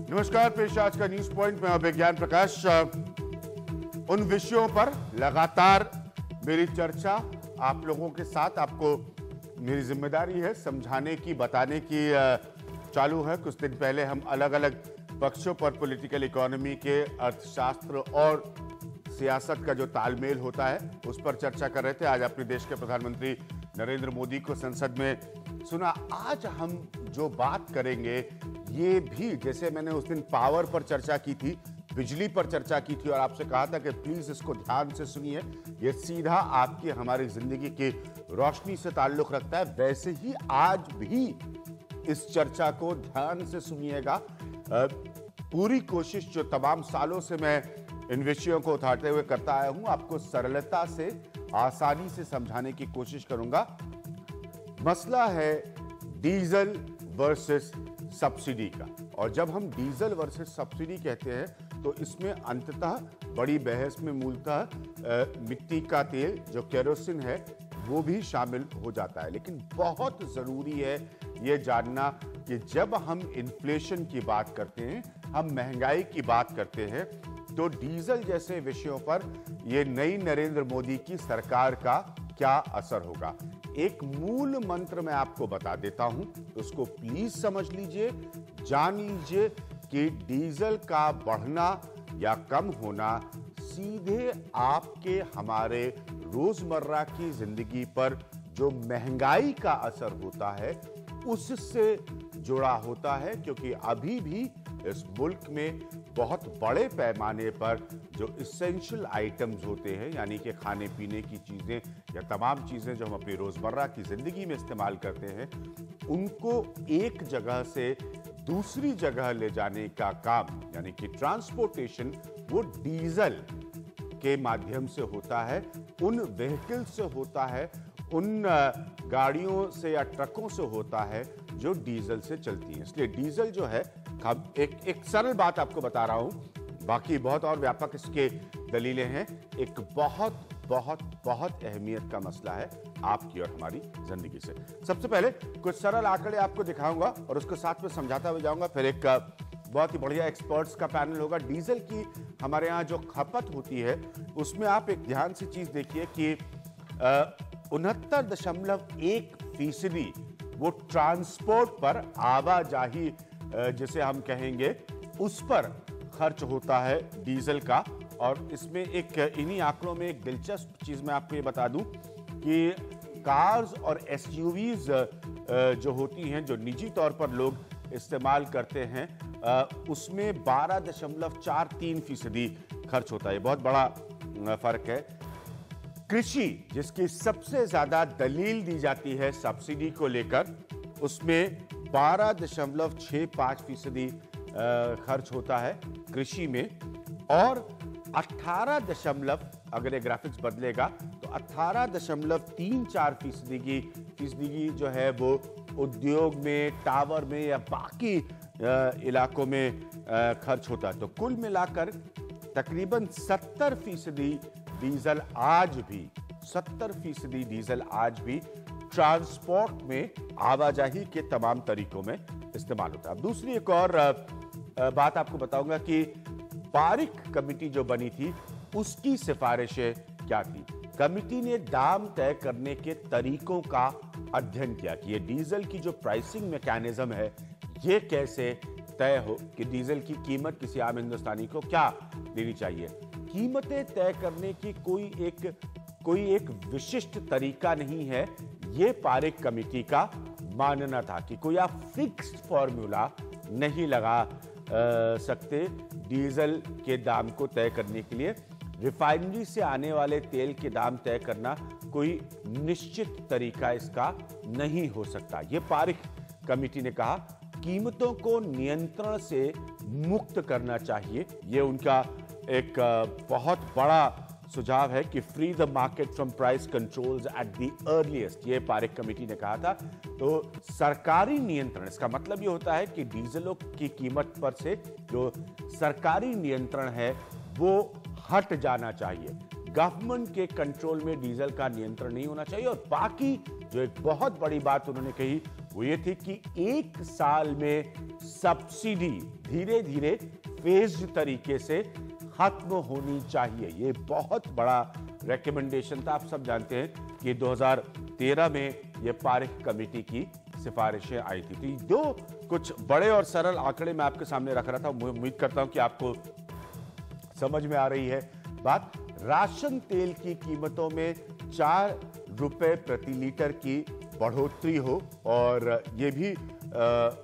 नमस्कार, पेश आज का न्यूज पॉइंट में विज्ञान प्रकाश। उन विषयों पर लगातार मेरी चर्चा आप लोगों के साथ, आपको मेरी जिम्मेदारी है समझाने की, बताने की चालू है। कुछ दिन पहले हम अलग अलग पक्षों पर पॉलिटिकल इकोनॉमी के, अर्थशास्त्र और सियासत का जो तालमेल होता है उस पर चर्चा कर रहे थे। आज अपने देश के प्रधानमंत्री नरेंद्र मोदी को संसद में सुना। आज हम जो बात करेंगे ये भी, जैसे मैंने उस दिन पावर पर चर्चा की थी, बिजली पर चर्चा की थी और आपसे कहा था कि प्लीज इसको ध्यान से सुनिए, ये सीधा आपकी हमारी जिंदगी की रोशनी से ताल्लुक रखता है, वैसे ही आज भी इस चर्चा को ध्यान से सुनिएगा। पूरी कोशिश जो तमाम सालों से मैं इन विषयों को उठाते हुए करता आया हूं, आपको सरलता से, आसानी से समझाने की कोशिश करूंगा। मसला है डीजल वर्सेस सब्सिडी का, और जब हम डीजल वर्सेस सब्सिडी कहते हैं तो इसमें अंततः बड़ी बहस में मूलतः मिट्टी का तेल जो केरोसिन है वो भी शामिल हो जाता है। लेकिन बहुत जरूरी है ये जानना कि जब हम इन्फ्लेशन की बात करते हैं, हम महंगाई की बात करते हैं, तो डीजल जैसे विषयों पर ये नई नरेंद्र मोदी की सरकार का क्या असर होगा। एक मूल मंत्र मैं आपको बता देता हूं, उसको प्लीज समझ लीजिए, जान लीजिए कि डीजल का बढ़ना या कम होना सीधे आपके हमारे रोजमर्रा की जिंदगी पर जो महंगाई का असर होता है उससे जुड़ा होता है। क्योंकि अभी भी इस मुल्क में बहुत बड़े पैमाने पर जो इसेंशियल आइटम्स होते हैं, यानी कि खाने पीने की चीजें या तमाम चीजें जो हम अपनी रोजमर्रा की जिंदगी में इस्तेमाल करते हैं, उनको एक जगह से दूसरी जगह ले जाने का काम, यानी कि ट्रांसपोर्टेशन, वो डीजल के माध्यम से होता है, उन व्हीकल से होता है, उन गाड़ियों से या ट्रकों से होता है जो डीजल से चलती है। इसलिए डीजल जो है, एक सरल बात आपको बता रहा हूं, बाकी बहुत और व्यापक इसके दलीलें हैं। एक बहुत बहुत बहुत अहमियत का मसला है आपकी और हमारी जिंदगी से। सबसे पहले कुछ सरल आंकड़े आपको दिखाऊंगा और उसके साथ में समझाता हुए जाऊंगा। फिर एक बहुत ही बढ़िया एक्सपर्ट्स का पैनल होगा। डीजल की हमारे यहाँ जो खपत होती है उसमें आप एक ध्यान से चीज देखिए कि 69.1% वो ट्रांसपोर्ट पर, आवाजाही जिसे हम कहेंगे, उस पर खर्च होता है डीजल का। और इसमें एक, इन्हीं आंकड़ों में एक दिलचस्प चीज मैं आपको ये बता दूं कि कार्स और एसयूवीज जो होती हैं, जो निजी तौर पर लोग इस्तेमाल करते हैं, उसमें 12.43% खर्च होता है। बहुत बड़ा फर्क है। कृषि, जिसकी सबसे ज्यादा दलील दी जाती है सब्सिडी को लेकर, उसमें 12.65% खर्च होता है कृषि में, और 18, अगर ये ग्राफिक्स बदलेगा तो 18.34% की जो है वो उद्योग में, टावर में या बाकी इलाकों में खर्च होता है। तो कुल मिलाकर तकरीबन 70% डीजल आज भी, 70% डीजल आज भी ट्रांसपोर्ट में, आवाजाही के तमाम तरीकों में इस्तेमाल होता है। अब दूसरी एक और बात आपको बताऊंगा कि पारिक कमेटी जो बनी थी उसकी सिफारिशें क्या थी। कमेटी ने दाम तय करने के तरीकों का अध्ययन किया कि ये डीजल की जो प्राइसिंग मैकेनिज्म है ये कैसे तय हो, कि डीजल की कीमत किसी आम हिंदुस्तानी को क्या देनी चाहिए। कीमतें तय करने की कोई एक विशिष्ट तरीका नहीं है, ये पारिक कमेटी का मानना था कि कोई आप फिक्स्ड फॉर्मूला नहीं लगा सकते डीजल के दाम को तय करने के लिए। रिफाइनरी से आने वाले तेल के दाम तय करना कोई निश्चित तरीका इसका नहीं हो सकता। ये पारिक कमेटी ने कहा कीमतों को नियंत्रण से मुक्त करना चाहिए। ये उनका एक बहुत बड़ा सुझाव है कि free the market from price controls at the earliest, ये पारिक कमेटी ने कहा था। तो सरकारी नियंत्रण, इसका मतलब ये होता है कि डीजलों की कीमत पर से जो सरकारी नियंत्रण है वो हट जाना चाहिए। गवर्नमेंट के कंट्रोल में डीजल का नियंत्रण नहीं होना चाहिए। और बाकी जो एक बहुत बड़ी बात उन्होंने कही वो ये थी कि 1 साल में सब्सिडी धीरे धीरे फेज्ड तरीके से खत्म होनी चाहिए। ये बहुत बड़ा रिकमेंडेशन था। आप सब जानते हैं कि 2013 में ये पारिक कमेटी की सिफारिशें आई थी। तो दो कुछ बड़े और सरल आंकड़े मैं आपके सामने रख रहा था। उम्मीद करता हूं कि आपको समझ में आ रही है बात। राशन तेल की कीमतों में 4 रुपए प्रति लीटर की बढ़ोतरी हो, और ये भी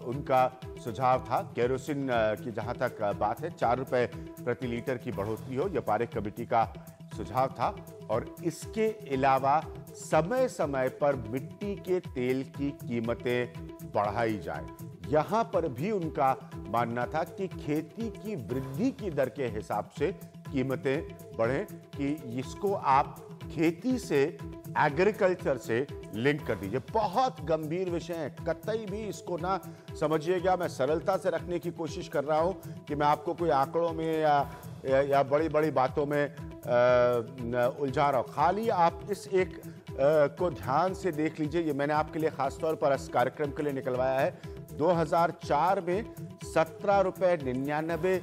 उनका सुझाव था। केरोसिन की जहां तक बात है, 4 रुपए प्रति लीटर की बढ़ोतरी हो, यह पारिक कमेटी का सुझाव था। और इसके अलावा समय समय पर मिट्टी के तेल की कीमतें बढ़ाई जाए। यहां पर भी उनका मानना था कि खेती की वृद्धि की दर के हिसाब से कीमतें बढ़ें, कि इसको आप खेती से, एग्रीकल्चर से लिंक कर दीजिए। बहुत गंभीर विषय है, कतई भी इसको ना समझिएगा। मैं सरलता से रखने की कोशिश कर रहा हूं कि मैं आपको कोई आंकड़ों में या बड़ी बड़ी बातों में उलझा रहा हूं। खाली आप इस एक को ध्यान से देख लीजिए। ये मैंने आपके लिए खासतौर पर इस कार्यक्रम के लिए निकलवाया है। 2004 में 17 रुपए 99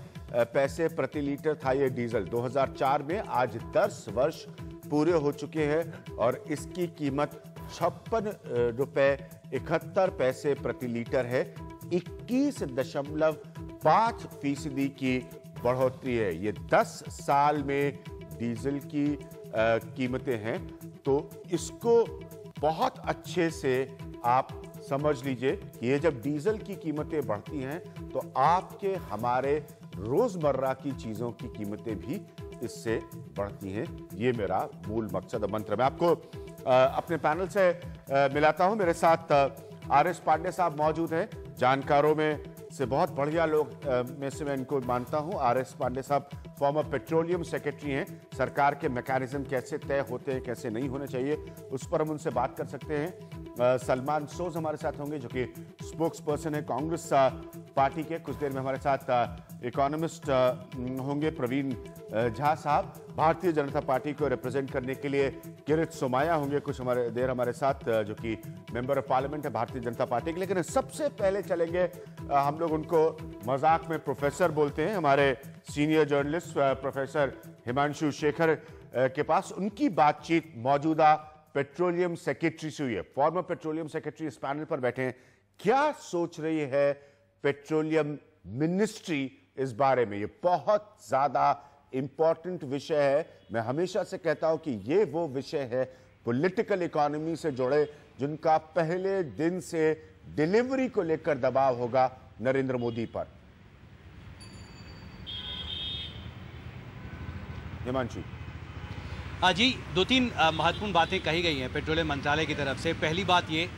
पैसे प्रति लीटर था ये डीजल 2004 में। आज 10 वर्ष पूरे हो चुके हैं और इसकी कीमत 56 रुपए 71 पैसे प्रति लीटर है। 21.5% की बढ़ोतरी है। ये 10 साल में डीजल की कीमतें हैं। तो इसको बहुत अच्छे से आप समझ लीजिए कि ये जब डीजल की कीमतें बढ़ती हैं तो आपके हमारे रोजमर्रा की चीजों की कीमतें भी इससे बढ़ती हैं। ये मेरा मूल मकसद मंत्र। मैं आपको अपने पैनल से मिलाता हूं। मेरे साथ आर.एस. पांडे साहब मौजूद हैं। जानकारों में से बहुत बढ़िया लोग में से मैं इनको मानता हूं। आर.एस. पांडे साहब फॉर्मर पेट्रोलियम सेक्रेटरी हैं। सरकार के मैकेनिज्म कैसे तय होते हैं, कैसे नहीं होने चाहिए, उस पर हम उनसे बात कर सकते हैं। सलमान सोज हमारे साथ होंगे, जो कि स्पोक्स पर्सन है कांग्रेस पार्टी के। कुछ देर में हमारे साथ इकोनॉमिस्ट होंगे प्रवीण झा साहब। भारतीय जनता पार्टी को रिप्रेजेंट करने के लिए किरित सोमाया होंगे कुछ हमारे साथ, जो कि मेंबर ऑफ पार्लियामेंट है भारतीय जनता पार्टी के। लेकिन सबसे पहले चलेंगे, हम लोग उनको मजाक में प्रोफेसर बोलते हैं, हमारे senior journalist professor Himanshu Shekhar के पास। उनकी बातचीत मौजूदा पेट्रोलियम सेक्रेटरी से हुई है। फॉर्मर पेट्रोलियम सेक्रेटरी इस पैनल पर बैठे हैं। क्या सोच रही है पेट्रोलियम मिनिस्ट्री इस बारे में? ये बहुत ज्यादा इंपॉर्टेंट विषय है। मैं हमेशा से कहता हूं कि ये वो विषय है पॉलिटिकल इकोनॉमी से जुड़े जिनका पहले दिन से डिलीवरी को लेकर दबाव होगा नरेंद्र मोदी पर। हिमांशु जी, 2-3 महत्वपूर्ण बातें कही गई हैं पेट्रोलियम मंत्रालय की तरफ से। पहली बात ये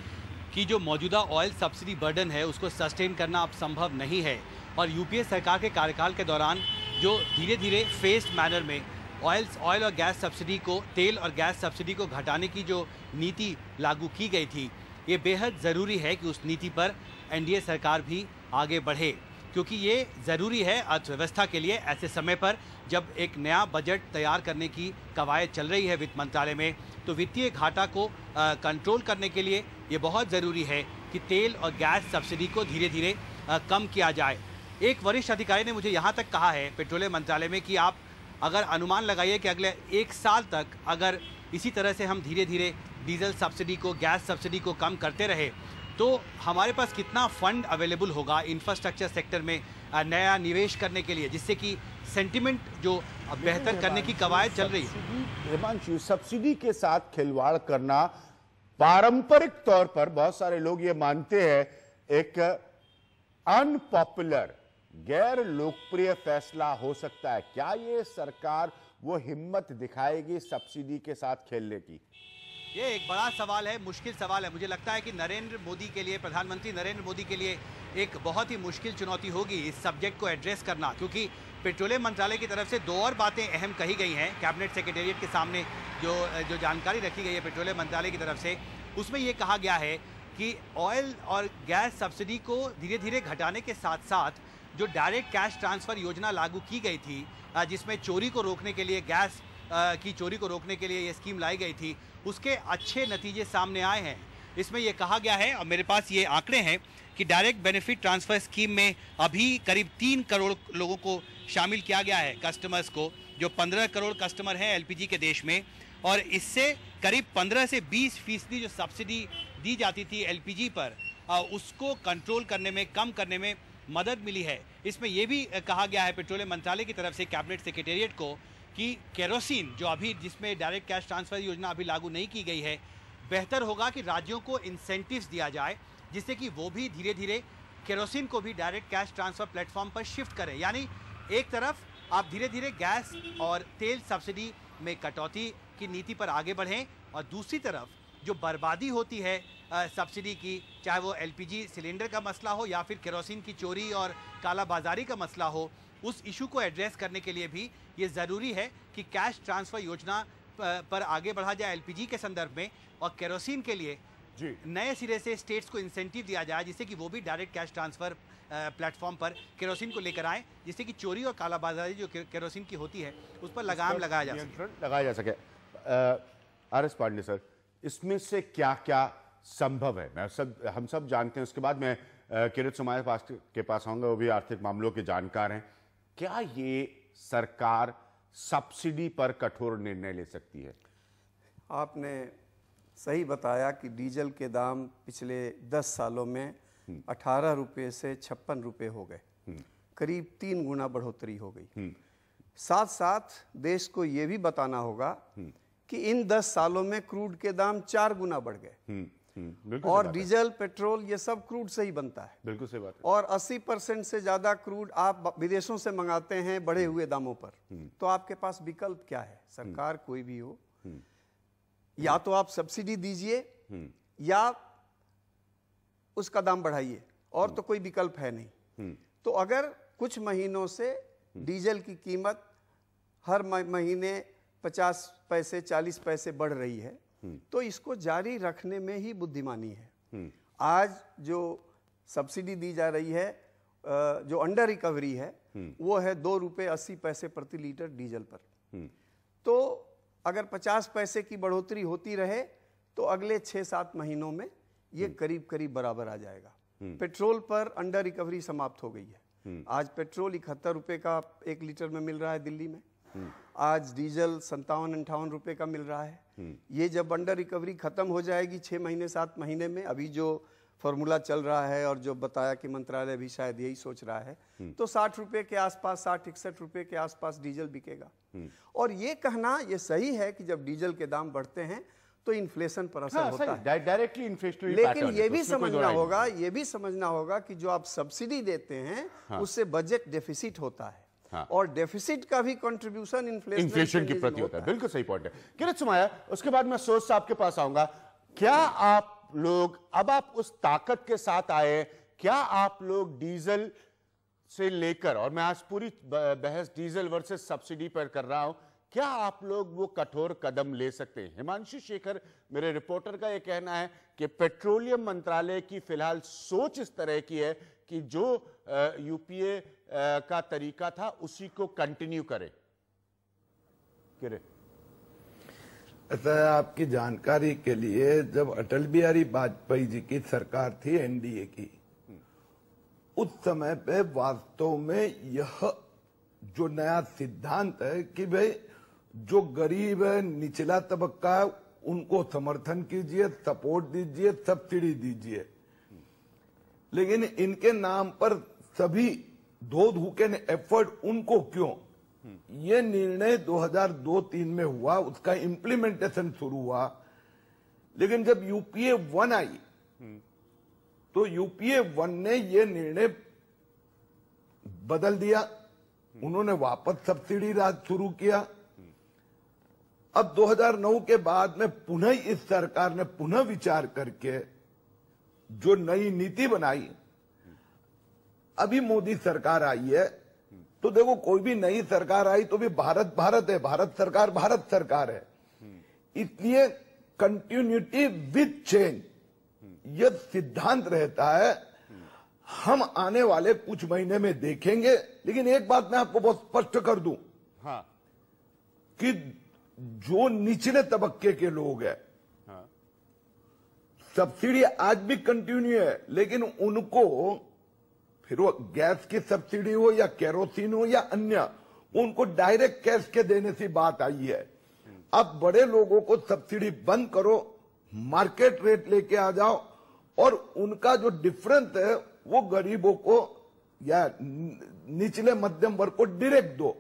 कि जो मौजूदा ऑयल सब्सिडी बर्डन है उसको सस्टेन करना अब संभव नहीं है, और यूपीए सरकार के कार्यकाल के दौरान जो धीरे धीरे फेस्ड मैनर में ऑयल और गैस सब्सिडी को, तेल और गैस सब्सिडी को घटाने की जो नीति लागू की गई थी, ये बेहद ज़रूरी है कि उस नीति पर एनडीए सरकार भी आगे बढ़े, क्योंकि ये ज़रूरी है अर्थव्यवस्था के लिए। ऐसे समय पर जब एक नया बजट तैयार करने की कवायद चल रही है वित्त मंत्रालय में, तो वित्तीय घाटा को कंट्रोल करने के लिए ये बहुत ज़रूरी है कि तेल और गैस सब्सिडी को धीरे धीरे कम किया जाए। एक वरिष्ठ अधिकारी ने मुझे यहाँ तक कहा है पेट्रोलियम मंत्रालय में कि आप अगर अनुमान लगाइए कि अगले 1 साल तक अगर इसी तरह से हम धीरे धीरे डीजल सब्सिडी को, गैस सब्सिडी को कम करते रहे, तो हमारे पास कितना फंड अवेलेबल होगा इंफ्रास्ट्रक्चर सेक्टर में नया निवेश करने के लिए, जिससे कि सेंटिमेंट जो बेहतर करने की कवायद चल रही है। हिमांशु, सब्सिडी के साथ खिलवाड़ करना पारंपरिक तौर पर बहुत सारे लोग ये मानते हैं एक अनपॉपुलर, गैर लोकप्रिय फैसला हो सकता है। क्या ये सरकार वो हिम्मत दिखाएगी सब्सिडी के साथ खेलने की? ये एक बड़ा सवाल है, मुश्किल सवाल है। मुझे लगता है कि नरेंद्र मोदी के लिए, प्रधानमंत्री नरेंद्र मोदी के लिए एक बहुत ही मुश्किल चुनौती होगी इस सब्जेक्ट को एड्रेस करना, क्योंकि पेट्रोलियम मंत्रालय की तरफ से 2 और बातें अहम कही गई हैं कैबिनेट सेक्रेटेरिएट के सामने। जो जानकारी रखी गई है पेट्रोलियम मंत्रालय की तरफ से, उसमें ये कहा गया है कि ऑयल और गैस सब्सिडी को धीरे धीरे घटाने के साथ साथ जो डायरेक्ट कैश ट्रांसफ़र योजना लागू की गई थी, जिसमें चोरी को रोकने के लिए, गैस की चोरी को रोकने के लिए ये स्कीम लाई गई थी, उसके अच्छे नतीजे सामने आए हैं। इसमें यह कहा गया है, और मेरे पास ये आंकड़े हैं कि डायरेक्ट बेनिफिट ट्रांसफर स्कीम में अभी करीब 3 करोड़ लोगों को शामिल किया गया है, कस्टमर्स को, जो 15 करोड़ कस्टमर हैं एलपीजी के देश में। और इससे करीब 15 से 20% जो सब्सिडी दी जाती थी एलपीजी पर, उसको कंट्रोल करने में, कम करने में मदद मिली है। इसमें यह भी कहा गया है पेट्रोलियम मंत्रालय की तरफ से कैबिनेट सेक्रेटेरिएट को कि केरोसिन, जो अभी जिसमें डायरेक्ट कैश ट्रांसफर योजना अभी लागू नहीं की गई है, बेहतर होगा कि राज्यों को इंसेंटिव्स दिया जाए, जिससे कि वो भी धीरे धीरे केरोसिन को भी डायरेक्ट कैश ट्रांसफर प्लेटफॉर्म पर शिफ्ट करें। यानी एक तरफ आप धीरे धीरे गैस और तेल सब्सिडी में कटौती की नीति पर आगे बढ़ें, और दूसरी तरफ जो बर्बादी होती है सब्सिडी की, चाहे वो एलपीजी सिलेंडर का मसला हो या फिर केरोसिन की चोरी और कालाबाजारी का मसला हो, उस इशू को एड्रेस करने के लिए भी ये ज़रूरी है कि कैश ट्रांसफ़र योजना पर आगे बढ़ा जाए एलपीजी के संदर्भ में, और केरोसिन के लिए जी नए सिरे से स्टेट्स को इंसेंटिव दिया जाए, जिससे कि वो भी डायरेक्ट कैश ट्रांसफ़र प्लेटफॉर्म पर केरोसिन को लेकर आए, जिससे कि चोरी और कालाबाजारी जो केरोसिन की होती है उस पर लगाम लगाया जा सके। आर.एस. पांडे सर, इसमें से क्या क्या संभव है? हम सब जानते हैं। उसके बाद मैं किरीट सोमैया के पास आऊंगा, वो भी आर्थिक मामलों के जानकार हैं। क्या ये सरकार सब्सिडी पर कठोर निर्णय ले सकती है? आपने सही बताया कि डीजल के दाम पिछले 10 सालों में 18 रुपये से 56 रुपये हो गए, करीब 3 गुना बढ़ोतरी हो गई। साथ साथ देश को ये भी बताना होगा कि इन 10 सालों में क्रूड के दाम 4 गुना बढ़ गए, और डीजल, पेट्रोल ये सब क्रूड से ही बनता है। बिल्कुल सही बात है। और 80% से ज्यादा क्रूड आप विदेशों से मंगाते हैं बढ़े हुए दामों पर। तो आपके पास विकल्प क्या है? सरकार कोई भी हो, या तो आप सब्सिडी दीजिए या उसका दाम बढ़ाइए, और तो कोई विकल्प है नहीं। तो अगर कुछ महीनों से डीजल की कीमत हर महीने 50 पैसे 40 पैसे बढ़ रही है, तो इसको जारी रखने में ही बुद्धिमानी है। आज जो सब्सिडी दी जा रही है, जो अंडर रिकवरी है, वो है 2 रुपये 80 पैसे प्रति लीटर डीजल पर। तो अगर 50 पैसे की बढ़ोतरी होती रहे तो अगले 6-7 महीनों में ये करीब करीब बराबर आ जाएगा। पेट्रोल पर अंडर रिकवरी समाप्त हो गई है। आज पेट्रोल 71 रुपये का 1 लीटर में मिल रहा है दिल्ली में। आज डीजल 57-58 रुपये का मिल रहा है। ये जब अंडर रिकवरी खत्म हो जाएगी 6 महीने 7 महीने में, अभी जो फॉर्मूला चल रहा है और जो बताया कि मंत्रालय भी शायद यही सोच रहा है, तो 60 रुपये के आसपास, 60-61 रुपये के आसपास डीजल बिकेगा। और ये कहना ये सही है कि जब डीजल के दाम बढ़ते हैं तो इन्फ्लेशन पर असर होता है, डायरेक्टली इन्फ्लेशनरी। लेकिन ये भी समझना होगा कि जो आप सब्सिडी देते हैं उससे बजट डेफिसिट होता है। और डेफिसिट का भी कंट्रीब्यूशन इन्फ्लेशन के प्रति होता है। बिल्कुल सही पॉइंट है। किरीट सोमैया, उसके बाद मैं सोच साहब के पास आऊंगा। क्या आप लोग, अब आप उस ताकत के साथ आए, क्या आप लोग डीजल से लेकर, और मैं आज पूरी बहस डीजल वर्सेस सब्सिडी पर कर रहा हूं, क्या आप लोग वो कठोर कदम ले सकते हैं? हिमांशु शेखर, मेरे रिपोर्टर का यह कहना है कि पेट्रोलियम मंत्रालय की फिलहाल सोच इस तरह की है कि जो यूपीए का तरीका था उसी को कंटिन्यू करे। ऐसा है, आपकी जानकारी के लिए, जब अटल बिहारी वाजपेयी जी की सरकार थी एनडीए की, उस समय पे वास्तव में यह जो नया सिद्धांत है कि भाई जो गरीब है, निचला तबक्का है, उनको समर्थन कीजिए, सपोर्ट दीजिए, सब्सिडी दीजिए, लेकिन इनके नाम पर सभी धो धूके एफर्ट उनको क्यों? ये निर्णय 2002-03 में हुआ, उसका इंप्लीमेंटेशन शुरू हुआ, लेकिन जब यूपीए 1 आई तो यूपीए 1 ने ये निर्णय बदल दिया। उन्होंने वापस सब्सिडी राज शुरू किया। अब 2009 के बाद में पुनः इस सरकार ने पुनः विचार करके जो नई नीति बनाई, अभी मोदी सरकार आई है, तो देखो कोई भी नई सरकार आई तो भी भारत भारत है, भारत सरकार है, इसलिए कंटिन्यूटी विद चेंज यह सिद्धांत रहता है। हम आने वाले कुछ महीने में देखेंगे, लेकिन एक बात मैं आपको बहुत स्पष्ट कर दूं, कि जो निचले तबक्के के लोग हैं, सब्सिडी आज भी कंटिन्यू है, लेकिन उनको फिर वो गैस की सब्सिडी हो या केरोसिन हो या अन्य, उनको डायरेक्ट कैश के देने से बात आई है। अब बड़े लोगों को सब्सिडी बंद करो, मार्केट रेट लेके आ जाओ, और उनका जो डिफरेंस है वो गरीबों को या निचले मध्यम वर्ग को डायरेक्ट दो।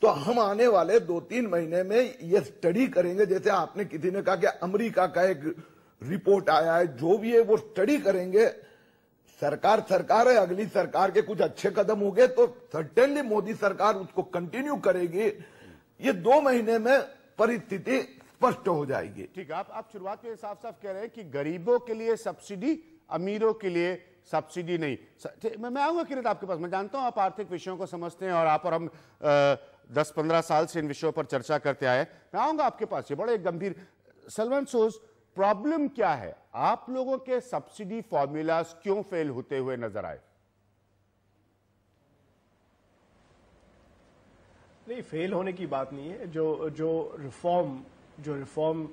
तो हम आने वाले 2-3 महीने में ये स्टडी करेंगे, जैसे आपने किसी ने कहा कि अमेरिका का एक रिपोर्ट आया है, जो भी है वो स्टडी करेंगे। सरकार है, अगली सरकार के कुछ अच्छे कदम हो गए तो सर्टेनली मोदी सरकार उसको कंटिन्यू करेगी। ये 2 महीने में परिस्थिति स्पष्ट हो जाएगी। ठीक है, आप शुरुआत में साफ साफ कह रहे हैं कि गरीबों के लिए सब्सिडी, अमीरों के लिए सब्सिडी नहीं। मैं आऊंगा किरण आपके पास। मैं जानता हूं आप आर्थिक विषयों को समझते हैं और आप और हम 10-15 साल से इन विषयों पर चर्चा करते आए। मैं आऊंगा आपके पास। ये बड़े गंभीर, सलमान सोज, प्रॉब्लम क्या है? आप लोगों के सब्सिडी फॉर्मूलाज क्यों फेल होते हुए नजर आए? नहीं, फेल होने की बात नहीं है। जो रिफॉर्म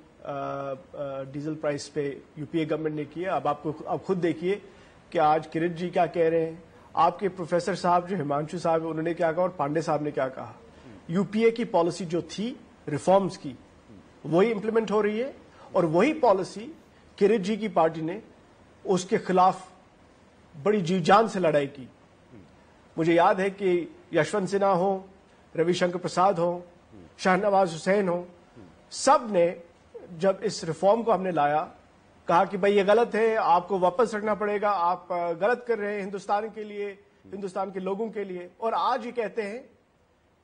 डीजल प्राइस पे यूपीए गवर्नमेंट ने किया, अब खुद देखिए कि आज किरण जी क्या कह रहे हैं, आपके प्रोफेसर साहब जो हिमांशु साहब उन्होंने क्या कहा और पांडे साहब ने क्या कहा। यूपीए की पॉलिसी जो थी रिफॉर्म्स की, वही इंप्लीमेंट हो रही है, और वही पॉलिसी किरण जी की पार्टी ने उसके खिलाफ बड़ी जी जान से लड़ाई की। मुझे याद है कि यशवंत सिन्हा हो, रविशंकर प्रसाद हो, शाहनवाज हुसैन हो, सब ने जब इस रिफॉर्म को हमने लाया, कहा कि भाई ये गलत है, आपको वापस रखना पड़ेगा, आप गलत कर रहे हैं हिंदुस्तान के लिए, हिंदुस्तान के लोगों के लिए। और आज ये कहते हैं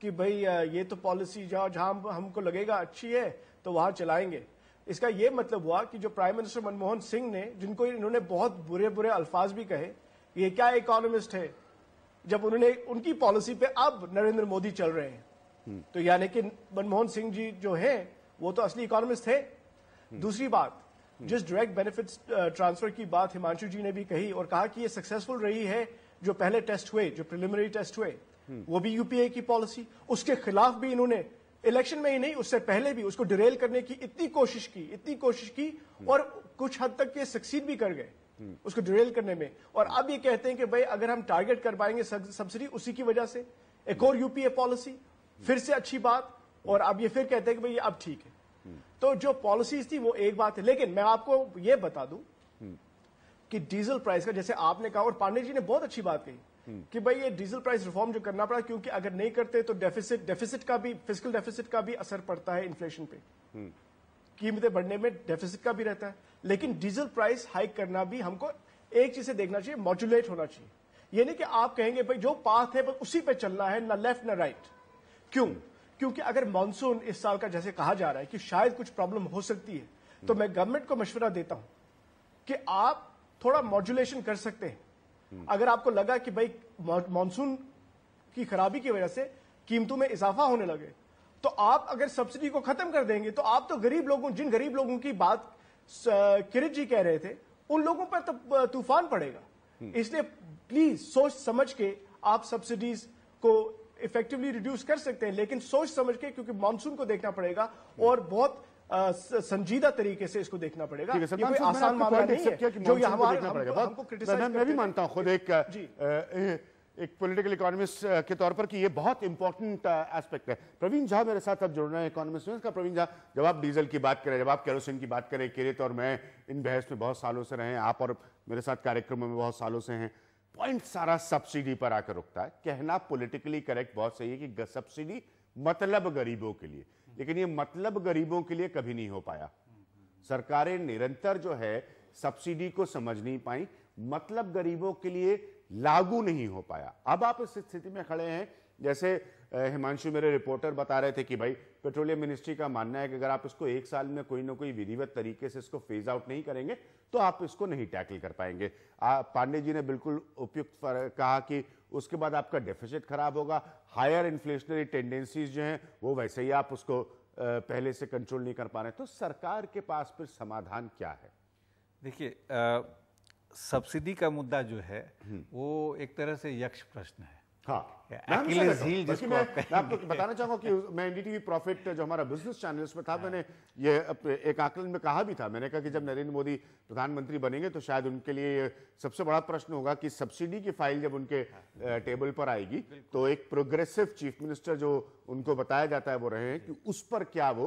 कि भाई ये तो पॉलिसी जहां हमको लगेगा अच्छी है तो वहां चलाएंगे। इसका ये मतलब हुआ कि जो प्राइम मिनिस्टर मनमोहन सिंह ने, जिनको इन्होंने बहुत बुरे बुरे अल्फाज भी कहे, ये क्या इकोनॉमिस्ट है, जब उन्होंने उनकी पॉलिसी पे अब नरेंद्र मोदी चल रहे हैं, तो यानी कि मनमोहन सिंह जी जो हैं वो तो असली इकोनॉमिस्ट थे। दूसरी बात, जिस डायरेक्ट बेनिफिट्स ट्रांसफर की बात हिमांशु जी ने भी कही और कहा कि ये सक्सेसफुल रही है, जो पहले टेस्ट हुए, जो प्रिलिमिनरी टेस्ट हुए, वो भी यूपीए की पॉलिसी, उसके खिलाफ भी इन्होंने इलेक्शन में ही नहीं, उससे पहले भी उसको डिरेल करने की इतनी कोशिश की और कुछ हद तक ये सक्सीड भी कर गए उसको डिरेल करने में। और अब ये कहते हैं कि भाई अगर हम टारगेट कर पाएंगे सब्सिडी, उसी की वजह से एक और यूपीए पॉलिसी, फिर से अच्छी बात, और अब ये फिर कहते हैं कि भाई अब ठीक है। तो जो पॉलिसीज थी वो एक बात है, लेकिन मैं आपको ये बता दूं कि डीजल प्राइस का, जैसे आपने कहा और पांडे जी ने बहुत अच्छी बात कही कि भाई ये डीजल प्राइस रिफॉर्म जो करना पड़ा, क्योंकि अगर नहीं करते तो डेफिसिट का भी, फिस्कल डेफिसिट का भी असर पड़ता है इन्फ्लेशन पे, कीमतें बढ़ने में डेफिसिट का भी रहता है। लेकिन डीजल प्राइस हाइक करना भी हमको एक चीज से देखना चाहिए, मॉड्यूलेट होना चाहिए। ये नहीं कि आप कहेंगे भाई जो पाथ है बस उसी पे चलना है, ना लेफ्ट ना राइट। क्यों? क्योंकि अगर मानसून इस साल का जैसे कहा जा रहा है कि शायद कुछ प्रॉब्लम हो सकती है, तो मैं गवर्नमेंट को मशवरा देता हूं कि आप थोड़ा मॉड्यूलेशन कर सकते हैं। अगर आपको लगा कि भाई मानसून की खराबी की वजह से कीमतों में इजाफा होने लगे, तो आप अगर सब्सिडी को खत्म कर देंगे तो आप तो गरीब लोगों, जिन गरीब लोगों की बात किरण जी कह रहे थे, उन लोगों पर तो तूफान पड़ेगा। इसलिए प्लीज सोच समझ के आप सब्सिडीज को इफेक्टिवली रिड्यूस कर सकते हैं, लेकिन सोच समझ के, क्योंकि मानसून को देखना पड़ेगा और बहुत संजीदा तरीके से इसको देखना पड़ेगा। ये कोई आसान मामला नहीं है जो ये हमको क्रिटिसाइज करते हैं। मैं भी मानता हूं खुद एक पॉलिटिकल इकोनॉमिस्ट के तौर पर कि ये बहुत इंपॉर्टेंट एस्पेक्ट है। प्रवीण झा मेरे साथ अब जुड़ रहे हैं, इकोनॉमिस्ट हैं। प्रवीण झा, जब आप डीजल की बात करें, जब आप केरोसिन की बात करें, किरित और मैं इन बहस में बहुत सालों से रहे हैं, आप और मेरे साथ कार्यक्रमों में बहुत सालों से हैं, पॉइंट सारा सब्सिडी पर आकर रुकता है। कहना पॉलिटिकली करेक्ट बहुत सही है कि सब्सिडी मतलब गरीबों के लिए, लेकिन ये मतलब गरीबों के लिए कभी नहीं हो पाया। सरकारें निरंतर जो है सब्सिडी को समझ नहीं पाई, मतलब गरीबों के लिए लागू नहीं हो पाया। अब आप इस स्थिति में खड़े हैं, जैसे हिमांशु मेरे रिपोर्टर बता रहे थे कि भाई पेट्रोलियम मिनिस्ट्री का मानना है कि अगर आप इसको एक साल में कोई ना कोई विधिवत तरीके से इसको फेज आउट नहीं करेंगे तो आप इसको नहीं टैकल कर पाएंगे। पांडे जी ने बिल्कुल उपयुक्त कहा कि उसके बाद आपका डेफिसिट खराब होगा, हायर इन्फ्लेशनरी टेंडेंसीज जो हैं वो वैसे ही आप उसको पहले से कंट्रोल नहीं कर पा रहे हैं। तो सरकार के पास फिर समाधान क्या है? देखिए, सब्सिडी का मुद्दा जो है वो एक तरह से यक्ष प्रश्न है। हाँ, Achilles heel बल्कि मैं आपको बताना चाहूंगा कि मैं एनडीटीवी प्रॉफिट जो हमारा बिजनेस चैनल उसमें था, मैंने ये एक आकलन में कहा भी था, मैंने कहा कि जब नरेंद्र मोदी प्रधानमंत्री बनेंगे तो शायद उनके लिए ये सबसे बड़ा प्रश्न होगा कि सब्सिडी की फाइल जब उनके टेबल पर आएगी तो एक प्रोग्रेसिव चीफ मिनिस्टर जो उनको बताया जाता है वो रहे हैं कि उस पर क्या वो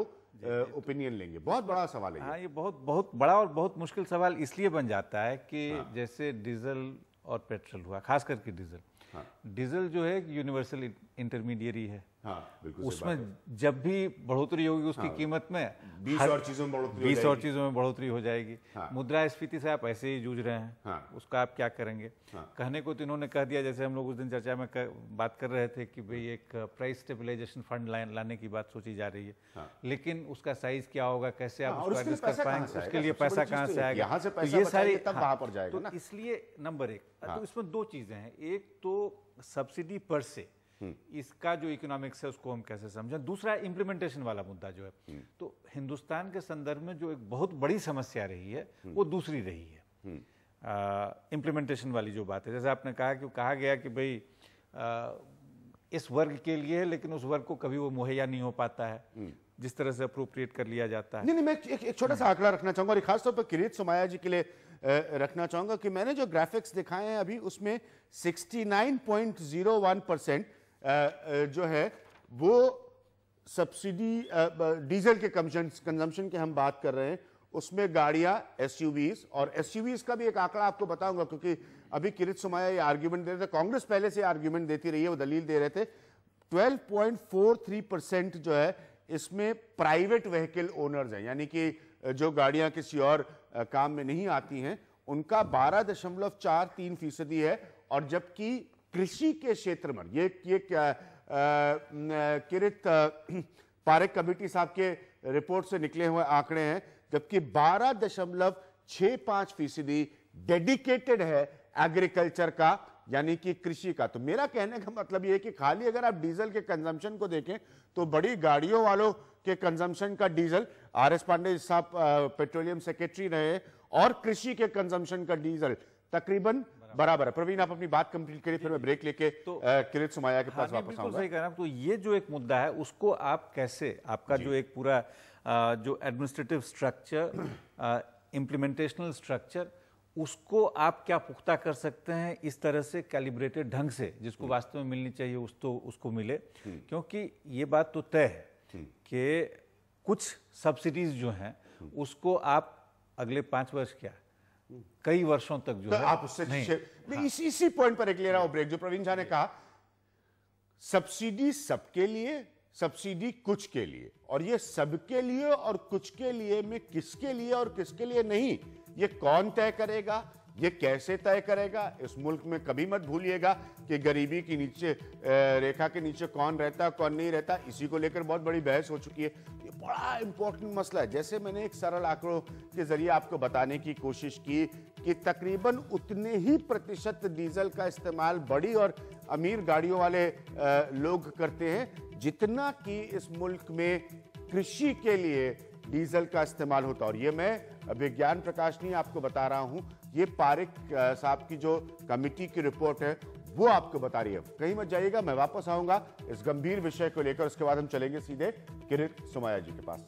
ओपिनियन लेंगे। बहुत बड़ा सवाल है। हाँ, ये बहुत बहुत बड़ा और बहुत मुश्किल सवाल इसलिए बन जाता है कि जैसे डीजल और पेट्रोल हुआ, खास करके डीजल। डीजल जो है यूनिवर्सल इंटरमीडिएरी है। हाँ, बिल्कुल उसमें जब भी बढ़ोतरी होगी उसकी कीमत में 20 और चीजों में बढ़ोतरी हो जाएगी। मुद्रास्फीति से आप ऐसे ही जूझ रहे हैं, उसका आप क्या करेंगे? कहने को तो इन्होंने कह दिया, जैसे हम लोग उस दिन चर्चा में बात कर रहे थे कि भाई एक प्राइस स्टेबलाइजेशन फंड लाने की बात सोची जा रही है, लेकिन उसका साइज क्या होगा, कैसे आप उसको एडजस्ट कर पाएंगे, उसके लिए पैसा कहाँ से आएगा, ये सारी तो इसलिए नंबर एक। तो इसमें दो चीजें हैं, एक तो सब्सिडी पर से इसका जो इकोनॉमिक्स है उसको हम कैसे समझें, दूसरा इम्प्लीमेंटेशन वाला मुद्दा जो है। तो हिंदुस्तान के संदर्भ में जो एक बहुत बड़ी समस्या रही है वो दूसरी रही है, इम्प्लीमेंटेशन वाली जो बात है। जैसे आपने कहा कि कहा गया कि भाई इस वर्ग के लिए है, लेकिन उस वर्ग को कभी वो मुहैया नहीं हो पाता है जिस तरह से अप्रोप्रिएट कर लिया जाता है। नहीं, मैं एक छोटा सा आंकड़ा रखना चाहूंगा और खासतौर पर किरीट सोमैया जी के लिए रखना चाहूंगा कि मैंने जो ग्राफिक्स दिखाए हैं अभी उसमें 69.01% जो है वो सब्सिडी डीजल के कंजम्पशन के हम बात कर रहे हैं, उसमें गाड़ियां एसयूवीज, और एसयूवीज का भी एक आंकड़ा आपको बताऊंगा क्योंकि अभी किरीट सोमैया ये आर्ग्यूमेंट दे रहे थे, कांग्रेस पहले से आर्ग्यूमेंट देती रही है, वो दलील दे रहे थे। 12.43% जो है इसमें प्राइवेट व्हीकल ओनर्स हैं, यानी कि जो गाड़ियां किसी और काम में नहीं आती हैं उनका 12.43% है। और जबकि कृषि के क्षेत्र में ये किरीट पारेख कमेटी साहब के रिपोर्ट से निकले हुए आंकड़े हैं, जबकि 12.65% डेडिकेटेड है एग्रीकल्चर का, यानी कि कृषि का। तो मेरा कहने का मतलब ये है कि खाली अगर आप डीजल के कंजम्पशन को देखें तो बड़ी गाड़ियों वालों के कंजम्पशन का डीजल, आर.एस. पांडे साहब पेट्रोलियम सेक्रेटरी रहे, और कृषि के कंजम्पशन का डीजल तकरीबन बराबर है। प्रवीण, आप अपनी बात कंप्लीट करिए, फिर मैं ब्रेक लेके किरीट सोमैया के पास वापस आऊंगा। सही कह रहा हूं। तो ये जो एक मुद्दा है उसको आप कैसे, आपका जो एक पूरा जो एडमिनिस्ट्रेटिव स्ट्रक्चर, इम्प्लीमेंटेशनल स्ट्रक्चर, उसको आप क्या पुख्ता कर सकते हैं इस तरह से कैलिब्रेटेड ढंग से, जिसको वास्तव में मिलनी चाहिए उसको मिले। क्योंकि ये बात तो तय है कि कुछ सब्सिडीज जो हैं उसको आप अगले 5 वर्ष क्या कई वर्षों तक जो है आप उससे इसी पॉइंट पर एक ले रहा हूं ब्रेक, जो प्रवीण झा ने कहा सब्सिडी सबके लिए, सब्सिडी कुछ के लिए, और ये सबके लिए और कुछ के लिए में किसके लिए और किसके लिए नहीं, ये कौन तय करेगा, ये कैसे तय करेगा? इस मुल्क में कभी मत भूलिएगा कि गरीबी की नीचे रेखा के नीचे कौन रहता कौन नहीं रहता, इसी को लेकर बहुत बड़ी बहस हो चुकी है। ये बड़ा इंपॉर्टेंट मसला है। जैसे मैंने एक सरल आंकड़ों के जरिए आपको बताने की कोशिश की कि तकरीबन उतने ही प्रतिशत डीजल का इस्तेमाल बड़ी और अमीर गाड़ियों वाले लोग करते हैं जितना कि इस मुल्क में कृषि के लिए डीजल का इस्तेमाल होता है। और ये मैं विज्ञान प्रकाश नहीं आपको बता रहा हूं, ये पारेख साहब की जो कमेटी की रिपोर्ट है वो आपको बता रही है। कहीं मत जाइएगा, मैं वापस आऊंगा इस गंभीर विषय को लेकर, उसके बाद हम चलेंगे सीधे किरीट सोमैया जी के पास।